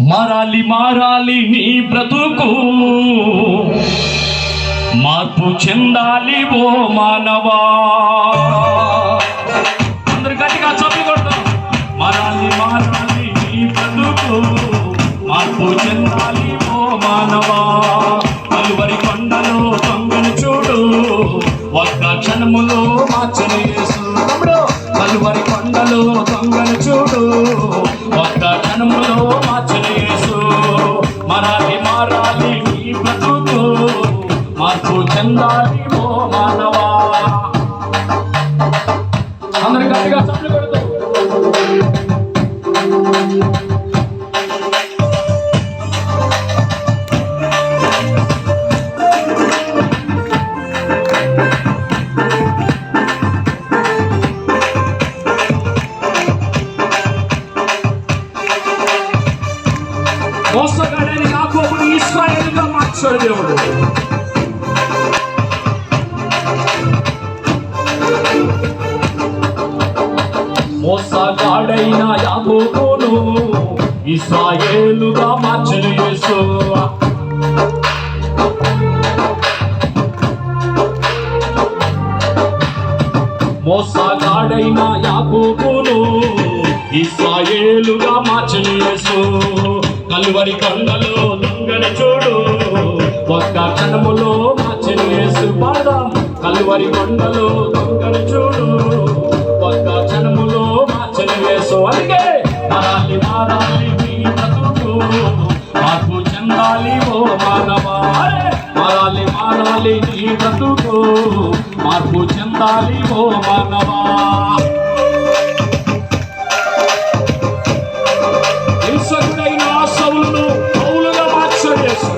మారాలి మారాలి నీ బ్రతుకు, మార్పు చెందాలి ఓ మానవా. అందరు గట్టిగా చప్పట్లు కొడతాం. మారాలి మారాలి నీ బ్రతుకు, మార్పు చెందాలి ఓ మానవా. కలువరి కొండలో దొంగను చూడు, ఒక్క క్షణములో మార్చని యేసు. కలువరి కొండలో దొంగను చూడు, ఒక్క క్షణములో మార్చని యేసు. మారాలి మారాలి నీ బ్రతుకు, మార్పు చెందాలి ఓ మానవా. అందరి గట్టిగా చప్పట్లు కొడతాం. మోసగాడని యాకోబుని ఇశ్రాయేలుగా మార్చాడు దేవుడు. మోసగాడైన యాకోబును ఇశ్రాయేలుగా మార్చను యేసు. మోసగాడైన యాకోబును ఇశ్రాయేలుగా మార్చను యేసు. కలువరి కొండలో దొంగను చూడు, ఒక్క క్షణములో మార్చను యేసు. పాడదాం. కలువరి కొండలో దొంగను చూడు, ఒక్క క్షణములో మార్చను యేసు. అందుకే మారాలి మారాలి నీ బ్రతుకు, మార్పు చెందాలి ఓ మానవా. మారాలి మారాలి నీ బ్రతుకు, మార్పు చెందాలి ఓ మానవా. హింసకుడైన సౌలును పౌలుగా మార్చాడు యేసు.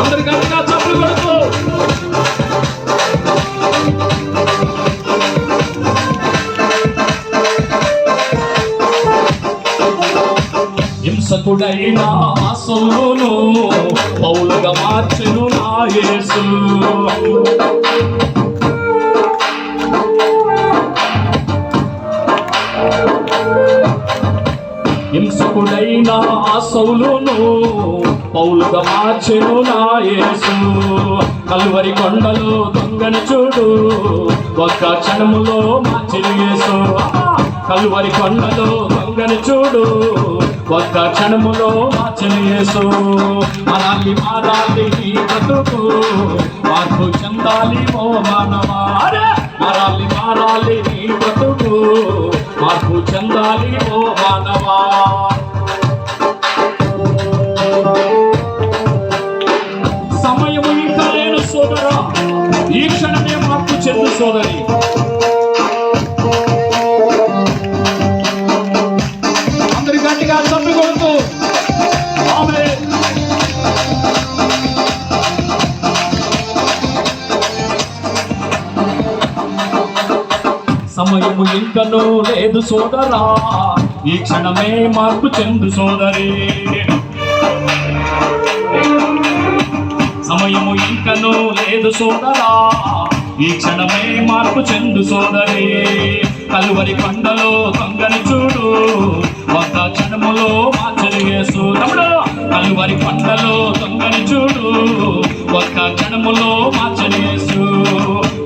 అందరి గట్టిగా చప్పట్లు కొడుతూ. హింసకుడైన సౌలును పౌలుగా మార్చెను నా యేసు. హింసకుడైన సౌలును పౌలుగా మార్చెను నా యేసు. కలువరి కొండలో దొంగను చూడు, ఒక్క క్షణములో మార్చెను యేసు. కలువరి కొండలో దొంగను చూడు, ఒక్క క్షణములో మార్చెను యేసు. మారాలి మారాలి నీ బ్రతుకు, మార్పు చెందాలి ఓ మానవా. మారాలి మారాలి నీ బ్రతుకు, మార్పు చెందాలి ఓ మానవా. సమయము ఇంకా లేదు సోదరా, ఈ క్షణమే మార్పు చెందు సోదరి. అందరి గట్టిగా చప్పట్లు కొడుతూ ఆమేన్. సమయము ఇంకనూ లేదు సోదరా, ఈ క్షణమే మార్పు చెందు సోదరి. సమయము ఇంకనూ లేదు సోదరా, ఈ క్షణమే మార్పు చెందు సోదరి. కలువరి కొండలో దొంగను చూడు, ఒక్క క్షణములో మార్చను యేసు. కలువరి కొండలో దొంగను చూడు, ఒక్క క్షణములో మార్చను యేసు.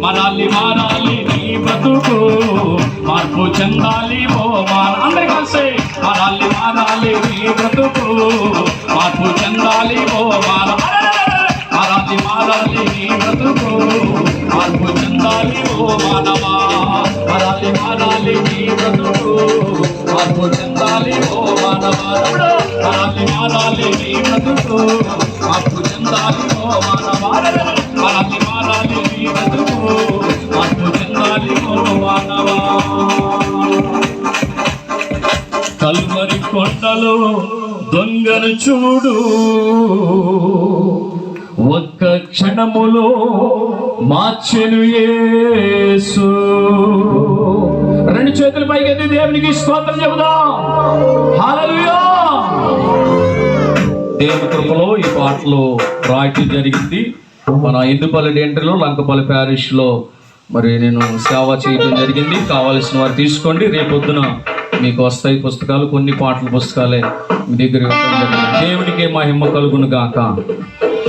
మారాలి మారాలి నీ బ్రతుకు, మార్పు చెందాలి ఓ మాన. అందరి కలిసి మారాలి మారాలి నీ బ్రతుకు, మార్పు చెందాలి ఓ మాన. మారాలి మారాలి నీ బ్రతుకు, మార్పు చెందాలి ఓ మానవా. మారాలి మారాలి నీ బ్రతుకు, మార్పు చెందాలి ఓ మానవా. మారాలి మారాలి నీ బ్రతుకు, మార్పు చెందాలి ఓ మానవా. మారాలి మారాలి నీ బ్రతుకు, మార్పు చెందాలి ఓ మానవా. కలువరి కొండలో దొంగను చూడు, ఒక్క క్షణములో మార్చెను యేసు. రెండు చేతుల పైకి దేవునికి స్తోత్రం చెబుదాం. హల్లెలూయా. దేవుని కృపలో ఈ పాటలో రాయటం జరిగింది. మన ఇందుపల్లి డెంటలో లంకపల్లి ప్యారిష్లో మరి నేను సేవ చేయడం జరిగింది. కావాల్సిన వారు తీసుకోండి. రేపొద్దున మీకు వస్తాయి పుస్తకాలు, కొన్ని పాటల పుస్తకాలే మీ దగ్గర ఇవ్వడం జరిగింది. దేవునికి మహిమ కలుగును గాక.